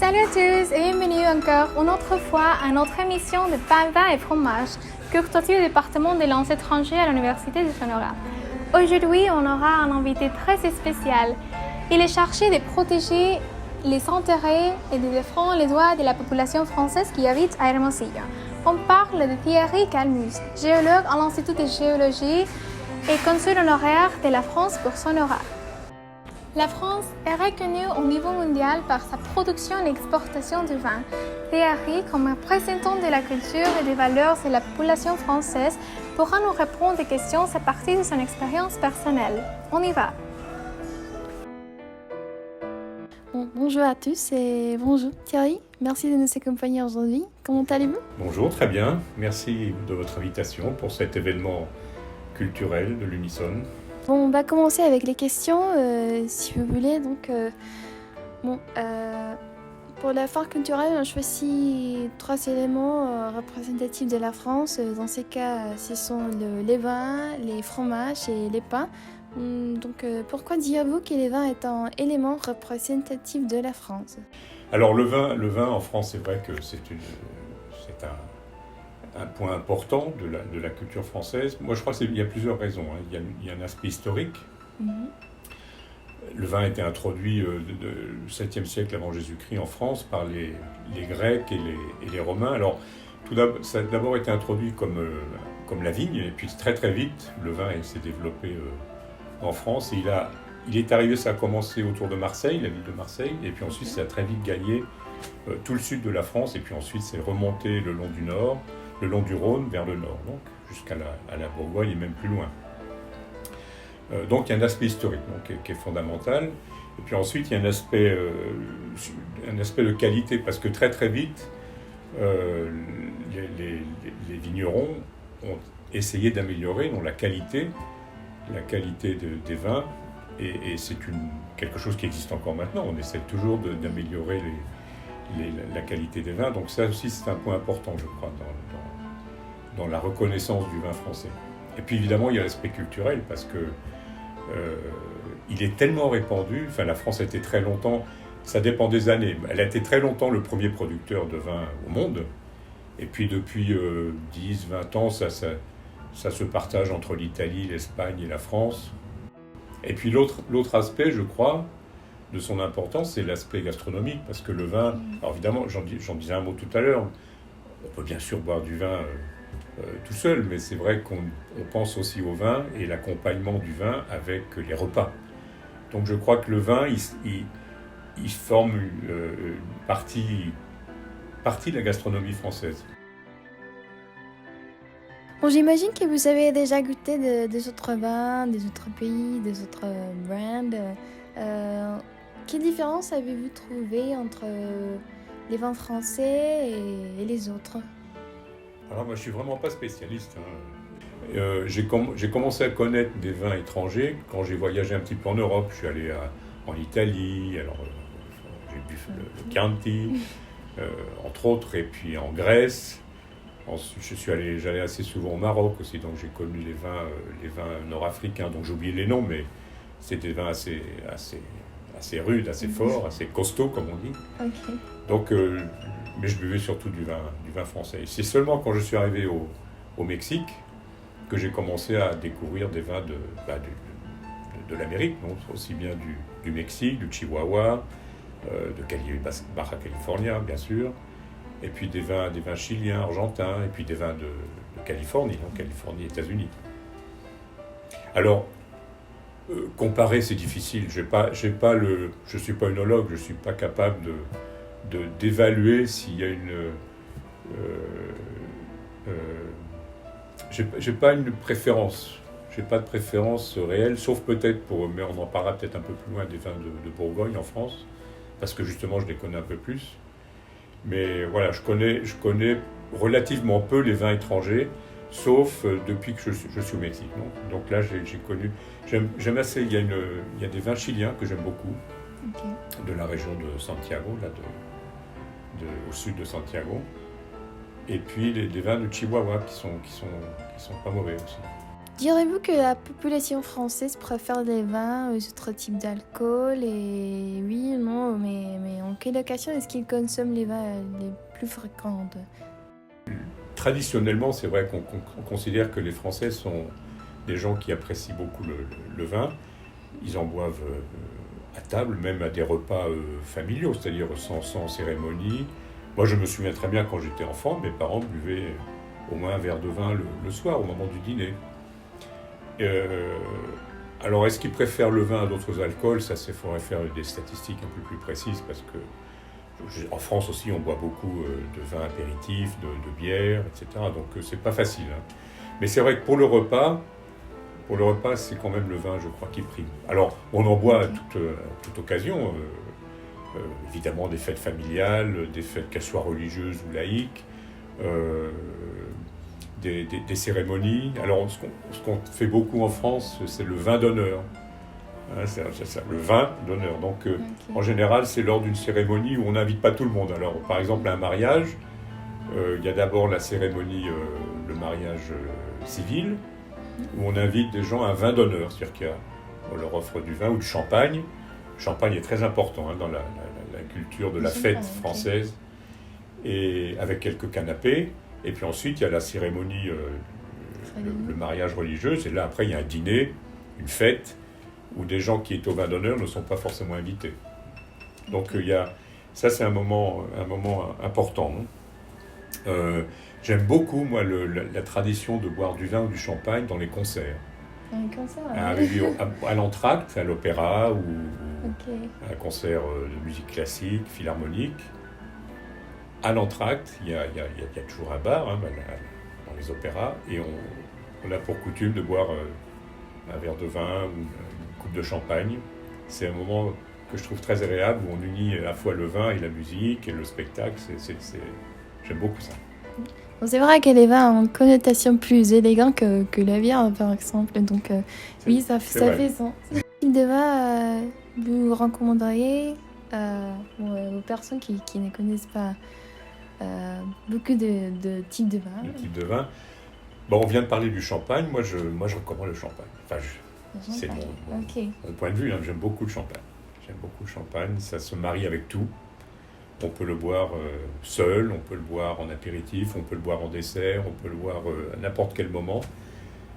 Salut à tous et bienvenue encore une autre fois à notre émission de Pain, Vin et Fromage, curtotie du département des langues étrangères à l'Université de Sonora. Aujourd'hui, on aura un invité très spécial. Il est chargé de protéger les intérêts et de défendre les droits de la population française qui habite à Hermosillo. On parle de Thierry Calmus, géologue à l'Institut de géologie et consul honoraire de la France pour Sonora. La France est reconnue au niveau mondial par sa production et exportation de vin. Thierry, comme représentant de la culture et des valeurs de la population française, pourra nous répondre des questions à partir de son expérience personnelle. On y va! Bonjour à tous et bonjour Thierry, merci de nous accompagner aujourd'hui. Comment allez-vous? Bonjour, très bien. Merci de votre invitation pour cet événement culturel de l'Unison. Bon, on va commencer avec les questions, si vous voulez. Donc, pour la foire culturelle, on choisit 3 éléments représentatifs de la France. Dans ces cas, ce sont les vins, les fromages et les pains. Donc, pourquoi direz-vous que les vins est un élément représentatif de la France? Alors le vin en France, c'est vrai que c'est un point important de la culture française. Moi, je crois qu'il y a plusieurs raisons. Il y a un aspect historique. Le vin a été introduit au 7e siècle avant Jésus-Christ en France par les Grecs et les Romains. Alors, ça a d'abord été introduit comme la vigne, et puis très très vite, le vin s'est développé en France. Et il est arrivé, ça a commencé autour de Marseille, la ville de Marseille, et puis ensuite, ça a très vite gagné tout le sud de la France, et puis ensuite, c'est remonté le long du nord, le long du Rhône vers le nord, donc jusqu'à la Bourgogne et même plus loin. Donc il y a un aspect historique qui est fondamental. Et puis ensuite il y a un aspect de qualité, parce que très très vite les vignerons ont essayé d'améliorer donc, la qualité des vins, et c'est quelque chose qui existe encore maintenant. On essaie toujours d'améliorer la qualité des vins, donc ça aussi c'est un point important, je crois, dans la reconnaissance du vin français. Et puis évidemment il y a l'aspect culturel, parce que il est tellement répandu. Enfin, la France a été très longtemps, ça dépend des années, elle a été très longtemps le premier producteur de vin au monde, et puis depuis 10-20 ans ça se partage entre l'Italie, l'Espagne et la France. Et puis l'autre aspect, je crois, de son importance, c'est l'aspect gastronomique, parce que le vin, alors évidemment, j'en disais un mot tout à l'heure, on peut bien sûr boire du vin tout seul, mais c'est vrai qu'on pense aussi au vin et l'accompagnement du vin avec les repas. Donc je crois que le vin, il forme une partie de la gastronomie française. Bon, j'imagine que vous avez déjà goûté des autres vins, des autres pays, des autres brands. Quelle différence avez-vous trouvé entre les vins français et les autres? Alors moi je suis vraiment pas spécialiste. J'ai commencé à connaître des vins étrangers quand j'ai voyagé un petit peu en Europe. Je suis allé en Italie, alors j'ai bu le Chianti, entre autres, et puis en Grèce. Ensuite, j'allais assez souvent au Maroc aussi, donc j'ai connu les vins nord-africains, donc j'ai oublié les noms, mais c'est des vins assez rudes, assez forts, assez costauds comme on dit. Okay. Donc, mais je buvais surtout du vin français. Et c'est seulement quand je suis arrivé au Mexique que j'ai commencé à découvrir des vins de l'Amérique, donc aussi bien du Mexique, du Chihuahua, de Baja California bien sûr, et puis des vins chiliens, argentins, et puis des vins de Californie, donc Californie, États-Unis. Alors, comparer c'est difficile. Je suis pas œnologue, je suis pas capable d'évaluer s'il y a j'ai pas une préférence. J'ai pas de préférence réelle, sauf peut-être mais on en parlera peut-être un peu plus loin des vins de Bourgogne en France, parce que justement je les connais un peu plus. Mais voilà, je connais relativement peu les vins étrangers, sauf depuis que je suis au Mexique. Donc là j'ai connu, j'aime assez, il y a des vins chiliens que j'aime beaucoup, okay, de la région de Santiago, là au sud de Santiago. Et puis des vins de Chihuahua qui sont pas mauvais aussi. Direz-vous que la population française préfère les vins aux autres types d'alcool? Et oui, non, mais en quelle occasion est-ce qu'ils consomment les vins les plus fréquentes? Traditionnellement, c'est vrai qu'on considère que les Français sont des gens qui apprécient beaucoup le vin. Ils en boivent à table, même à des repas familiaux, c'est-à-dire sans cérémonie. Moi, je me souviens très bien quand j'étais enfant, mes parents buvaient au moins un verre de vin le soir, au moment du dîner. Alors, est-ce qu'ils préfèrent le vin à d'autres alcools? Ça, il faudrait faire des statistiques un peu plus précises, parce que en France aussi, on boit beaucoup de vin apéritif, de bière, etc. Donc, c'est pas facile. Hein. Mais c'est vrai que pour le repas, c'est quand même le vin, je crois, qui prime. Alors, on en boit à toute occasion, évidemment des fêtes familiales, des fêtes qu'elles soient religieuses ou laïques, des cérémonies. Alors, ce qu'on fait beaucoup en France, c'est le vin d'honneur. Hein, c'est ça, le vin d'honneur. Donc, en général, c'est lors d'une cérémonie où on n'invite pas tout le monde. Alors, par exemple, à un mariage, il y a d'abord la cérémonie, le mariage civil, où on invite des gens à un vin d'honneur, c'est-à-dire qu'on leur offre du vin ou du champagne. Le champagne est très important dans la culture de la fête française, et avec quelques canapés. Et puis ensuite, il y a la cérémonie, le mariage religieux, et là, après, il y a un dîner, une fête, où des gens qui sont au vin d'honneur ne sont pas forcément invités. Donc, ça, c'est un moment important. J'aime beaucoup, moi, la tradition de boire du vin ou du champagne dans les concerts. Dans les concerts, à l'entracte, à l'opéra, ou à un concert de musique classique, philharmonique. À l'entracte, il y a toujours un bar dans les opéras, et on a pour coutume de boire un verre de vin ou une coupe de champagne. C'est un moment que je trouve très agréable, où on unit à la fois le vin et la musique et le spectacle. J'aime beaucoup ça. Bon, c'est vrai que les vins ont une connotation plus élégante que la bière, par exemple. Donc, oui, ça fait sens. Quel type de vin vous recommanderiez aux personnes qui ne connaissent pas beaucoup de types de vin? Le type de vin. Bon, on vient de parler du champagne. Moi, je recommande le champagne. Enfin, c'est mon point de vue. Hein. J'aime beaucoup le champagne. Ça se marie avec tout. On peut le boire seul, on peut le boire en apéritif, on peut le boire en dessert, on peut le boire à n'importe quel moment.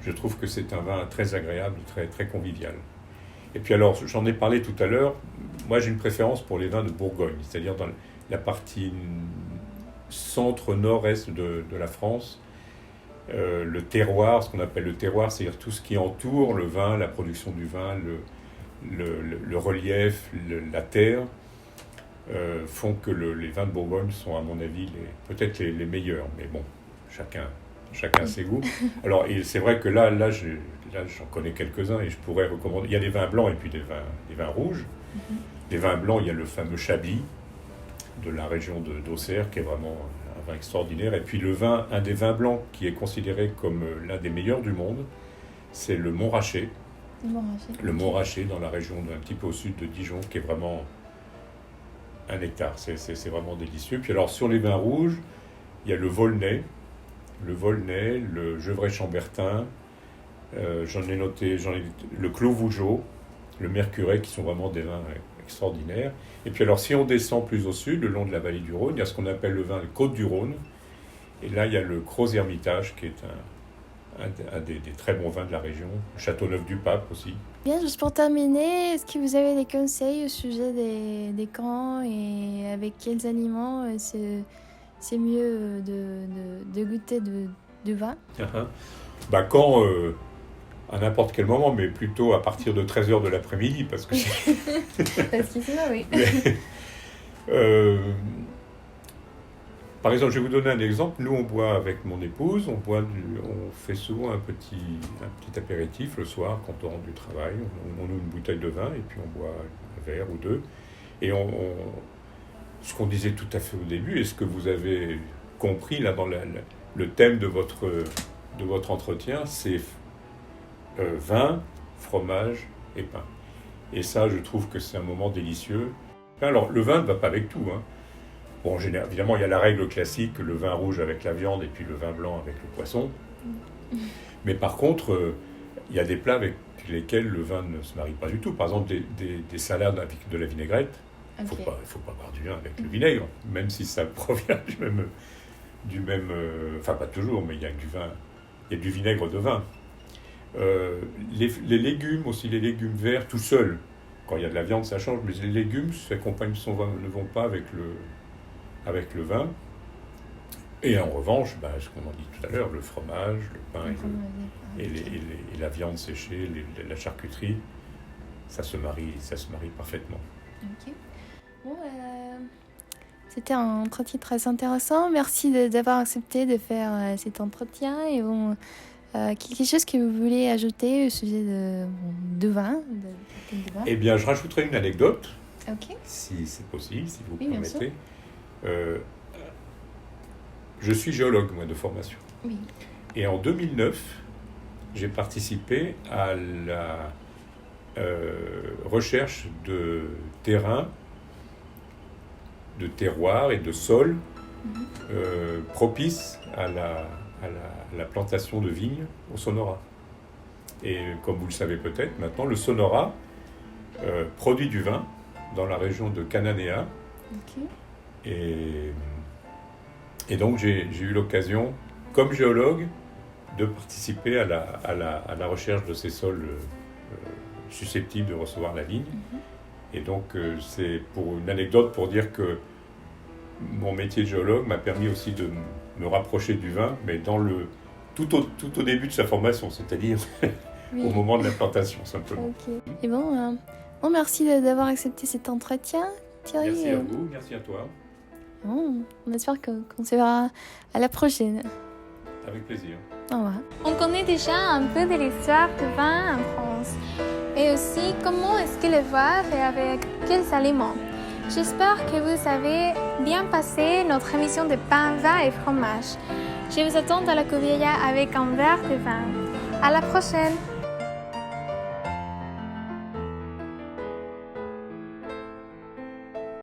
Je trouve que c'est un vin très agréable, très, très convivial. Et puis alors, j'en ai parlé tout à l'heure, moi j'ai une préférence pour les vins de Bourgogne, c'est-à-dire dans la partie centre-nord-est de la France. Le terroir, ce qu'on appelle le terroir, c'est-à-dire tout ce qui entoure le vin, la production du vin, le relief, la terre, font que les vins de Bourgogne sont, à mon avis, peut-être les meilleurs. Mais bon, chacun ses goûts. Alors, et c'est vrai que là, j'en connais quelques-uns et je pourrais recommander. Il y a des vins blancs et puis des vins rouges. Les vins blancs, il y a le fameux Chablis de la région d'Auxerre, qui est vraiment un vin extraordinaire. Et puis un des vins blancs qui est considéré comme l'un des meilleurs du monde, c'est le Montrachet. Le Montrachet, dans la région un petit peu au sud de Dijon, qui est vraiment un nectar. C'est vraiment délicieux. Puis alors, sur les vins rouges, il y a le Volnay, le Gevrey-Chambertin, j'en ai noté le Clos Vougeot, le Mercurey, qui sont vraiment des vins extraordinaires. Et puis alors, si on descend plus au sud, le long de la vallée du Rhône, il y a ce qu'on appelle le vin de Côte-du-Rhône. Et là, il y a le Cros-Hermitage, qui est un des très bons vins de la région. Châteauneuf-du-Pape aussi. Bien, juste pour terminer, est-ce que vous avez des conseils au sujet des camps et avec quels aliments c'est mieux de goûter du vin? Quand à n'importe quel moment, mais plutôt à partir de 13h de l'après-midi, parce que Parce qu'ici, oui. Par exemple, je vais vous donner un exemple. Nous, on boit avec mon épouse, on fait souvent un petit apéritif le soir quand on rentre du travail. On ouvre une bouteille de vin et puis on boit un verre ou deux. Et ce qu'on disait tout à fait au début, et ce que vous avez compris là dans le thème de votre entretien, c'est vin, fromage et pain. Et ça, je trouve que c'est un moment délicieux. Alors, le vin ne va pas avec tout, hein. Bon, évidemment, il y a la règle classique, le vin rouge avec la viande et puis le vin blanc avec le poisson. Mais par contre, il y a des plats avec lesquels le vin ne se marie pas du tout. Par exemple, des salades avec de la vinaigrette. Il ne faut pas boire du vin avec le vinaigre, même si ça provient du même enfin, pas toujours, mais il y a du vinaigre de vin. Les légumes aussi, les légumes verts tout seuls. Quand il y a de la viande, ça change, mais les légumes ne vont pas avec le vin. Et en revanche, ce qu'on a dit tout à l'heure, le fromage, le pain et la viande séchée, la charcuterie, ça se marie parfaitement. Ok. Bon, c'était un entretien très intéressant. Merci d'avoir accepté de faire cet entretien. Et bon, quelque chose que vous voulez ajouter au sujet de vin, de vin? Eh bien, je rajouterai une anecdote, si c'est possible, si vous Oui, permettez. Je suis géologue, moi, de formation. Oui. Et en 2009, j'ai participé à la recherche de terrain, de terroir et de sol propices à la plantation de vignes au Sonora. Et comme vous le savez peut-être, maintenant, le Sonora produit du vin dans la région de Cananea. Et donc, j'ai eu l'occasion, comme géologue, de participer à la recherche de ces sols susceptibles de recevoir la vigne. Et donc, c'est pour une anecdote pour dire que mon métier de géologue m'a permis aussi de me rapprocher du vin, mais tout au début de sa formation, c'est-à-dire au moment de la plantation, simplement. Et bon, merci d'avoir accepté cet entretien, Thierry. Merci à vous, merci à toi. Bon, on espère qu'on se verra à la prochaine. Avec plaisir. Au revoir. On connaît déjà un peu de l'histoire du vin en France et aussi comment est-ce qu'il le boivent et avec quels aliments. J'espère que vous avez bien passé notre émission de pain, vin et fromage. Je vous attends à la Cuvilla avec un verre de vin. À la prochaine!